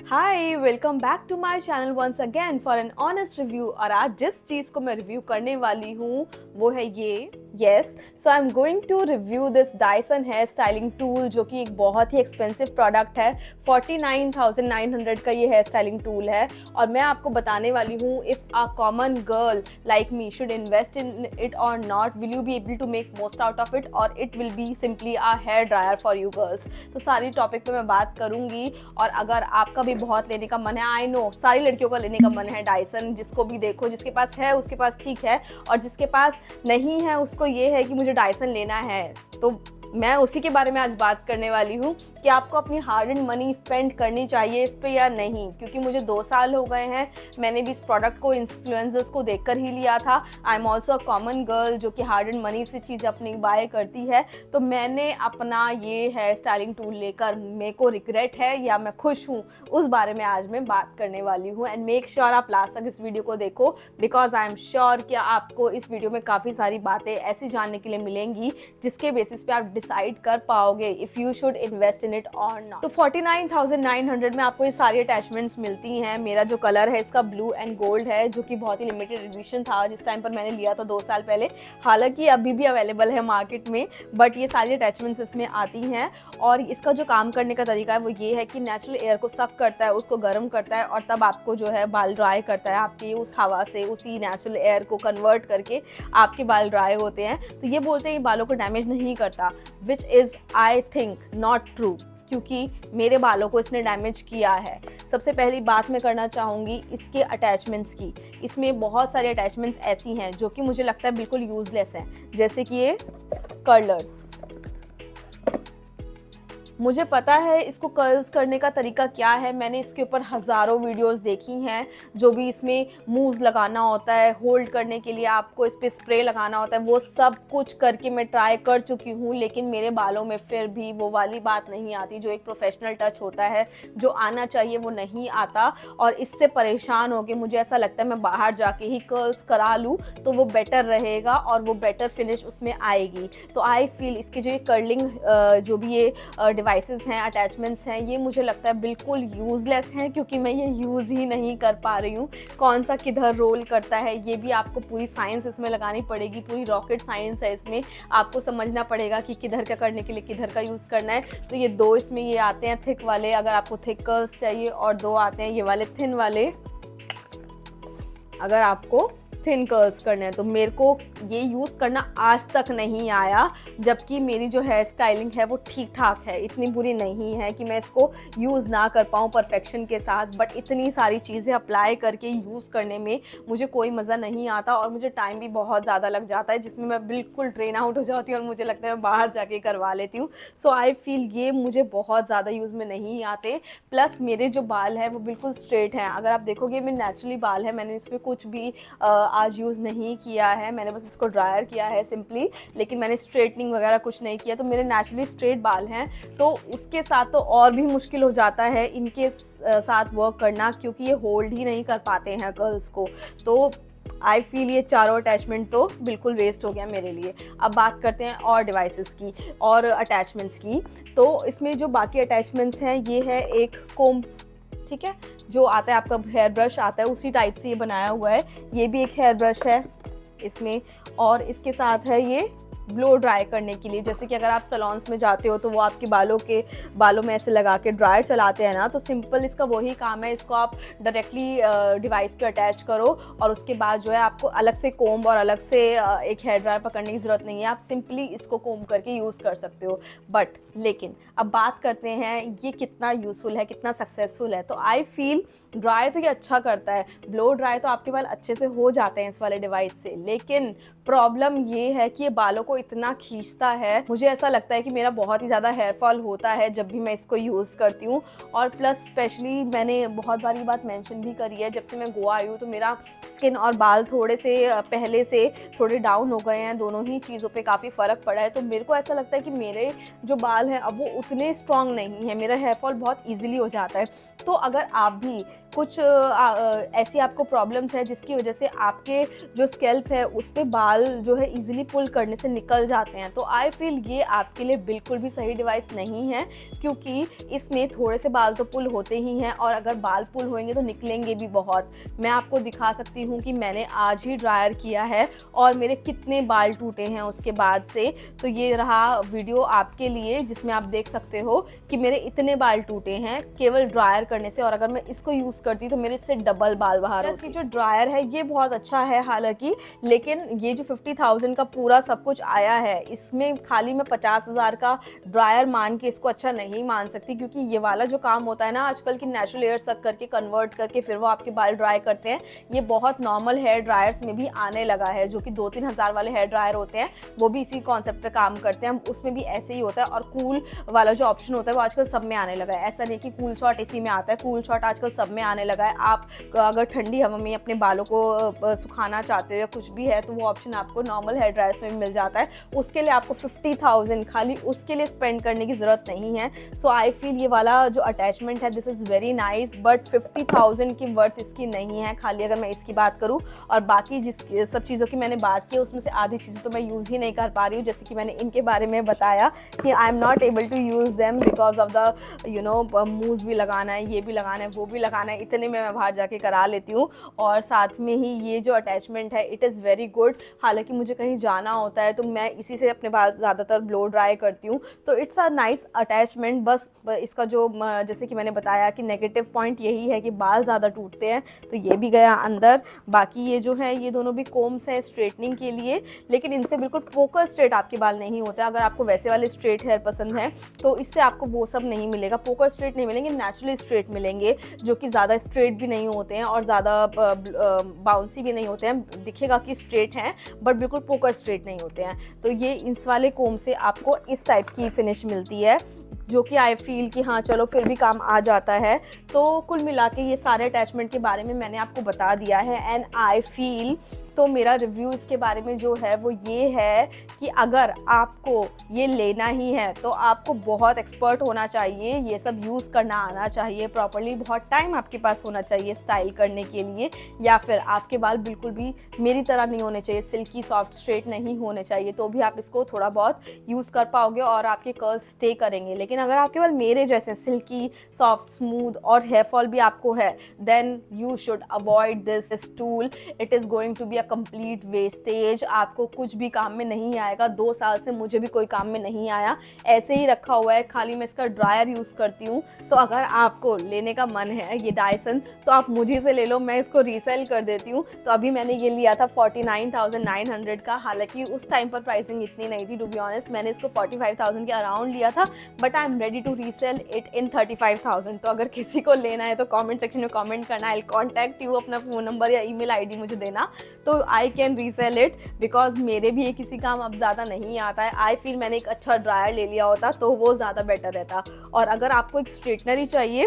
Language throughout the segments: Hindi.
Hi welcome back to my channel once again for an honest review. और आज जिस चीज़ को मैं रिव्यू करने वाली हूँ वो है ये so I am going to review this Dyson hair styling tool, जो कि एक बहुत ही एक्सपेंसिव प्रोडक्ट है। 49,900 का ये हेयर स्टाइलिंग टूल है और मैं आपको बताने वाली हूँ if a common girl like me should invest in it or not, will you be able to make most out of it or it will be simply a hair dryer for you girls. तो सारी टॉपिक पे मैं बात करूँगी और अगर आपका भी बहुत लेने का मन है, आई नो सारी लड़कियों का लेने का मन है डायसन, जिसको भी देखो जिसके पास है उसके पास ठीक है, और जिसके पास नहीं है उसको ये है कि मुझे डायसन लेना है। तो मैं उसी के बारे में आज बात करने वाली हूँ कि आपको अपनी हार्ड एंड मनी स्पेंड करनी चाहिए इस पे या नहीं, क्योंकि मुझे 2 साल हो गए हैं। मैंने भी इस प्रोडक्ट को इन्फ्लुएंसर्स को देखकर ही लिया था। I am also a common girl जो कि हार्ड एंड मनी से चीज़ अपनी बाय करती है। तो मैंने अपना ये हेयर स्टाइलिंग टूल लेकर मेरे को रिग्रेट है या मैं खुश हूँ, उस बारे में आज मैं बात करने वाली हूँ। एंड मेक श्योर आप लास्ट तक इस वीडियो को देखो, बिकॉज आई एम श्योर कि आपको इस वीडियो में काफ़ी सारी बातें ऐसी जानने के लिए मिलेंगी जिसके बेसिस पे आप डिसाइड कर पाओगे if you should invest in it or not. तो 49,900 में आपको ये सारी अटैचमेंट्स मिलती हैं। मेरा जो कलर है इसका ब्लू एंड गोल्ड है, जो कि बहुत ही लिमिटेड एडिशन था जिस टाइम पर मैंने लिया था 2 साल पहले। हालांकि अभी भी अवेलेबल है मार्केट में, बट ये सारी अटैचमेंट्स इसमें आती हैं। और इसका जो काम करने का तरीका है वो ये है कि नेचुरल एयर को सक करता है, उसको गर्म करता है और तब आपको जो है बाल ड्राई करता है। आपकी उस हवा से, उसी नेचुरल एयर को कन्वर्ट करके आपके बाल ड्राई होते हैं। तो ये बोलते हैं बालों को डैमेज नहीं करता, which is I think not true, क्योंकि मेरे बालों को इसने डैमेज किया है। सबसे पहली बात मैं करना चाहूँगी इसके अटैचमेंट्स की। इसमें बहुत सारी अटैचमेंट्स ऐसी हैं जो कि मुझे लगता है बिल्कुल यूज़लेस हैं, जैसे कि ये कर्लर्स। मुझे पता है इसको कर्ल्स करने का तरीका क्या है, मैंने इसके ऊपर हज़ारों वीडियोस देखी हैं। जो भी इसमें मूव्स लगाना होता है, होल्ड करने के लिए आपको इस पर स्प्रे लगाना होता है, वो सब कुछ करके मैं ट्राई कर चुकी हूँ, लेकिन मेरे बालों में फिर भी वो वाली बात नहीं आती जो एक प्रोफेशनल टच होता है, जो आना चाहिए वो नहीं आता। और इससे परेशान हो के मुझे ऐसा लगता है मैं बाहर जाके ही कर्ल्स करा लूँ तो वो बेटर रहेगा और वो बेटर फिनिश उसमें आएगी। तो आई फील इसके जो ये कर्लिंग जो भी ये डिवाइसेस हैं, अटैचमेंट्स हैं, ये मुझे लगता है बिल्कुल यूज़लेस हैं, क्योंकि मैं ये यूज़ ही नहीं कर पा रही हूँ। कौन सा किधर रोल करता है ये भी आपको पूरी साइंस इसमें लगानी पड़ेगी, पूरी रॉकेट साइंस है इसमें। आपको समझना पड़ेगा कि किधर का करने के लिए किधर का यूज़ करना है। तो ये 2 इसमें ये आते हैं थिक वाले, अगर आपको थिक कर्ल्स चाहिए, और 2 आते हैं ये वाले थिन वाले, अगर आपको थिन कर्ल्स करने हैं। तो मेरे को ये यूज़ करना आज तक नहीं आया, जबकि मेरी जो हेयर स्टाइलिंग है वो ठीक ठाक है, इतनी बुरी नहीं है कि मैं इसको यूज़ ना कर पाऊँ परफेक्शन के साथ। बट इतनी सारी चीज़ें अप्लाई करके यूज़ करने में मुझे कोई मज़ा नहीं आता और मुझे टाइम भी बहुत ज़्यादा लग जाता है, जिसमें मैं बिल्कुल ड्रेन आउट हो जाती हूँ और मुझे लगता है मैं बाहर जाके करवा लेती हूँ। सो आई फील ये मुझे बहुत ज़्यादा यूज़ में नहीं आते। प्लस मेरे जो बाल हैं वो बिल्कुल स्ट्रेट हैं। अगर आप देखोगे मेरे नेचुरली बाल है, मैंने इसमें कुछ भी आज यूज़ नहीं किया है, मैंने बस इसको ड्रायर किया है सिंपली, लेकिन मैंने स्ट्रेटनिंग वगैरह कुछ नहीं किया। तो मेरे नेचुरली स्ट्रेट बाल हैं, तो उसके साथ तो और भी मुश्किल हो जाता है इनके साथ वर्क करना, क्योंकि ये होल्ड ही नहीं कर पाते हैं कर्ल्स को। तो आई फील ये चारों अटैचमेंट तो बिल्कुल वेस्ट हो गया मेरे लिए। अब बात करते हैं और डिवाइसेस की और अटैचमेंट्स की। तो इसमें जो बाकी अटैचमेंट्स हैं ये है एक कोम, ठीक है, जो आता है आपका हेयर ब्रश आता है, उसी टाइप से ये बनाया हुआ है। ये भी एक हेयर ब्रश है इसमें, और इसके साथ है ये ब्लो ड्राई करने के लिए। जैसे कि अगर आप सैलून्स में जाते हो तो वो आपके बालों में ऐसे लगा के ड्रायर चलाते हैं ना, तो सिंपल इसका वही काम है। इसको आप डायरेक्टली डिवाइस पे अटैच करो और उसके बाद जो है आपको अलग से कोम्ब और अलग से एक हेयर ड्रायर पकड़ने की ज़रूरत नहीं है, आप सिंपली इसको कोम्ब करके यूज़ कर सकते हो। लेकिन अब बात करते हैं ये कितना यूज़फुल है, कितना सक्सेसफुल है। तो आई फील ड्राई तो ये अच्छा करता है, ब्लो ड्राई तो आपके बाल अच्छे से हो जाते हैं इस वाले डिवाइस से, लेकिन प्रॉब्लम ये है कि ये बालों को इतना खींचता है। मुझे ऐसा लगता है कि मेरा बहुत ही ज़्यादा हेयर फॉल होता है जब भी मैं इसको यूज़ करती हूँ। और प्लस स्पेशली मैंने बहुत बार ये बात मेंशन भी करी है, जब से मैं गोवा आई हूँ तो मेरा स्किन और बाल थोड़े से पहले से थोड़े डाउन हो गए हैं, दोनों ही चीज़ों पे काफ़ी फ़र्क पड़ा है। तो मेरे को ऐसा लगता है कि मेरे जो बाल हैं अब वो उतने स्ट्रॉन्ग नहीं है, मेरा हेयर फॉल बहुत ईजिली हो जाता है। तो अगर आप भी कुछ ऐसी आपको प्रॉब्लम्स है जिसकी वजह से आपके जो स्कैल्प है उस पर बाल जो है ईजिली पुल करने से निकल जाते हैं। तो आई फील ये आपके लिए बिल्कुल भी सही डिवाइस नहीं है, क्योंकि इसमें थोड़े से बाल तो पुल होते ही हैं और अगर बाल पुल होंगे तो निकलेंगे भी बहुत। मैं आपको दिखा सकती हूँ कि मैंने आज ही ड्रायर किया है और मेरे कितने बाल टूटे हैं उसके बाद से। तो ये रहा वीडियो आपके लिए जिसमें आप देख सकते हो कि मेरे इतने बाल टूटे हैं केवल ड्रायर करने से, और अगर मैं इसको यूज़ करती तो मेरे इससे डबल बाल बाहर होते। जो ड्रायर है ये बहुत अच्छा है हालांकि, लेकिन ये जो 50,000 का पूरा सब कुछ आया है इसमें खाली मैं 50,000 का ड्रायर मान के इसको अच्छा नहीं मान सकती, क्योंकि ये वाला जो काम होता है ना आजकल की नेचुरल एयर सक करके कन्वर्ट करके फिर वो आपके बाल ड्राई करते हैं, ये बहुत नॉर्मल हेयर ड्रायर्स में भी आने लगा है। जो कि 2-3 हज़ार वाले हेयर ड्रायर होते हैं वो भी इसी कॉन्सेप्ट पे काम करते हैं, उसमें भी ऐसे ही होता है। और कूल वाला जो ऑप्शन होता है वो आजकल सब में आने लगा है, ऐसा नहीं कि कूल शॉट इसी में आता है, कूल शॉट आजकल सब में आने लगा है। आप अगर ठंडी हवा में अपने बालों को सुखाना चाहते हो या कुछ भी है तो वो ऑप्शन आपको नॉर्मल हेयर ड्रायर्स में भी मिल जाता है। उसके लिए आपको 50,000 खाली उसके लिए स्पेंड करने की ज़रूरत नहीं है। सो आई फील ये वाला जो अटैचमेंट है this is very nice, but 50,000 की वर्थ इसकी नहीं है खाली अगर मैं इसकी बात करूँ। और बाकी जिस सब चीज़ों की मैंने बात की उसमें से आधी चीज़ें तो मैं यूज़ ही नहीं कर पा रही हूँ, जैसे कि मैंने इनके बारे में बताया कि I am not able to use them because of the moves भी लगाना है, ये भी लगाना है, वो भी लगाना है, इतने में मैं बाहर जाके करा लेती हूँ। और साथ में ही ये जो अटैचमेंट है इट इज़ वेरी गुड, हालांकि मुझे कहीं जाना होता है तो मैं इसी से अपने बाल ज़्यादातर ब्लो ड्राई करती हूँ। तो इट्स अ नाइस अटैचमेंट, बस इसका जो जैसे कि मैंने बताया कि नेगेटिव पॉइंट यही है कि बाल ज़्यादा टूटते हैं, तो ये भी गया अंदर। बाकी ये जो है ये दोनों भी कोम्स हैं स्ट्रेटनिंग के लिए, लेकिन इनसे बिल्कुल पोकर स्ट्रेट आपके बाल नहीं होते। अगर आपको वैसे वाले स्ट्रेट हेयर पसंद है तो इससे आपको वो सब नहीं मिलेगा, पोकर स्ट्रेट नहीं मिलेंगे, नेचुरली स्ट्रेट मिलेंगे जो कि ज़्यादा स्ट्रेट भी नहीं होते हैं और ज़्यादा बाउंसी भी नहीं होते हैं, दिखेगा कि स्ट्रेट हैं बट बिल्कुल पोकर स्ट्रेट नहीं होते हैं। तो ये इस वाले कोम से आपको इस टाइप की फिनिश मिलती है जो कि आई फील कि हाँ चलो फिर भी काम आ जाता है। तो कुल मिला के ये सारे अटैचमेंट के बारे में मैंने आपको बता दिया है एंड आई फील तो मेरा रिव्यू इसके बारे में जो है वो ये है कि अगर आपको ये लेना ही है तो आपको बहुत एक्सपर्ट होना चाहिए, ये सब यूज़ करना आना चाहिए प्रॉपर्ली, बहुत टाइम आपके पास होना चाहिए स्टाइल करने के लिए, या फिर आपके बाल बिल्कुल भी मेरी तरह नहीं होने चाहिए, सिल्की सॉफ्ट स्ट्रेट नहीं होने चाहिए, तो भी आप इसको थोड़ा बहुत यूज़ कर पाओगे और आपके कर्ल स्टे करेंगे। लेकिन अगर आपके बाल मेरे जैसे सिल्की सॉफ्ट स्मूथ और हेयर फॉल भी आपको है then you should avoid this tool, it is going to be complete wastage, आपको कुछ भी काम में नहीं आएगा। 2 साल से मुझे भी कोई काम में नहीं आया, ऐसे ही रखा हुआ है, खाली मैं इसका ड्रायर यूज़ करती हूँ। तो अगर आपको लेने का मन है ये डायसन तो आप मुझे से ले लो, मैं इसको रीसेल कर देती हूँ। तो अभी मैंने ये लिया था 49,900 का, हालांकि उस टाइम पर प्राइसिंग इतनी नहीं थी टू बी ऑनेस्ट, मैंने इसको 45,000 के अराउंड लिया था, but I am ready to resell it in 35,000। तो अगर किसी को लेना है तो कमेंट सेक्शन में कमेंट करना, आई विल कॉन्टैक्ट यू, अपना फ़ोन नंबर या ईमेल आईडी मुझे देना, तो I can resale it, because मेरे भी ये किसी काम अब ज़्यादा नहीं आता है। आई फील मैंने एक अच्छा ड्रायर ले लिया होता तो वो ज़्यादा बेटर रहता। और अगर आपको एक स्ट्रेटनर ही चाहिए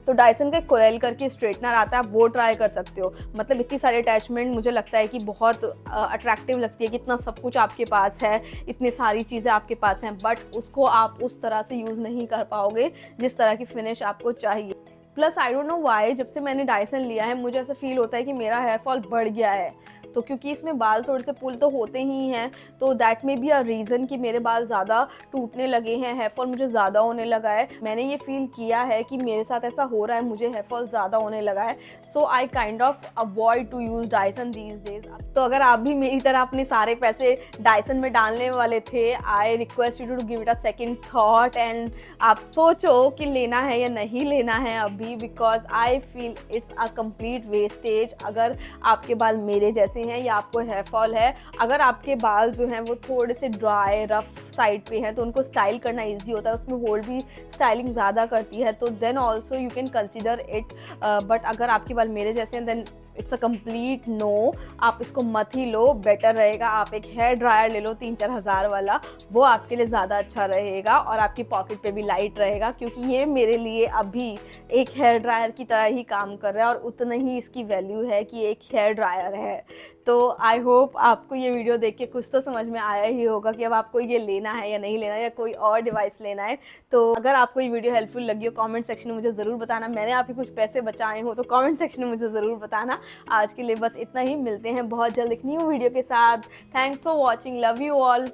तो डायसन का कोरेल करके स्ट्रेटनर आता है, आप वो ट्राई कर सकते हो। मतलब इतनी सारी अटैचमेंट मुझे लगता है कि बहुत अट्रैक्टिव लगती है कि इतना सब कुछ आपके पास है, इतनी सारी चीज़ें आपके पास हैं, बट उसको आप उस तरह से यूज़ नहीं कर पाओगे जिस तरह की फिनिश आपको चाहिए। Plus I don't know why जब से मैंने डायसन लिया है मुझे ऐसा फील होता है कि मेरा हेयर फॉल बढ़ गया है, तो क्योंकि इसमें बाल थोड़े से पुल तो होते ही हैं, तो that may be a reason कि मेरे बाल ज़्यादा टूटने लगे हैं, हेयर फॉल मुझे ज़्यादा होने लगा है। मैंने ये फील किया है कि मेरे साथ ऐसा हो रहा है, मुझे हेयर फॉल ज़्यादा होने लगा है, so I kind of avoid to use Dyson these days. तो अगर आप भी मेरी तरह अपने सारे पैसे डायसन में डालने वाले थे, I request you to give it a second thought and आप सोचो कि लेना है या नहीं लेना है अभी, because I feel it's a complete wastage. अगर आपके बाल मेरे जैसे हैं या आपको हेयर फॉल है, अगर आपके बाल जो हैं वो थोड़े से ड्राई रफ साइड पे हैं तो उनको स्टाइल करना इजी होता है, उसमें होल्ड भी स्टाइलिंग ज़्यादा करती है, तो then also you can consider it. But अगर आपके बाल मेरे जैसे हैं then it's a complete no, आप इसको मत ही लो, बेटर रहेगा आप एक हेयर ड्रायर ले लो 3-4 हज़ार वाला, वो आपके लिए ज़्यादा अच्छा रहेगा और आपकी पॉकेट पे भी लाइट रहेगा, क्योंकि ये मेरे लिए अभी एक हेयर ड्रायर की तरह ही काम कर रहा है और उतना ही इसकी वैल्यू है कि एक हेयर ड्रायर है। तो आई होप आपको ये वीडियो देख के कुछ तो समझ में आया ही होगा कि अब आपको ये लेना है या नहीं लेना है, या कोई और डिवाइस लेना है। तो अगर आपको ये वीडियो हेल्पफुल लगी हो कमेंट सेक्शन में मुझे ज़रूर बताना, मैंने आपके कुछ पैसे बचाए हो तो कमेंट सेक्शन में मुझे ज़रूर बताना। आज के लिए बस इतना ही, मिलते हैं बहुत जल्द एक न्यू वीडियो के साथ। Thanks for watching, love you all,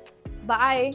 bye.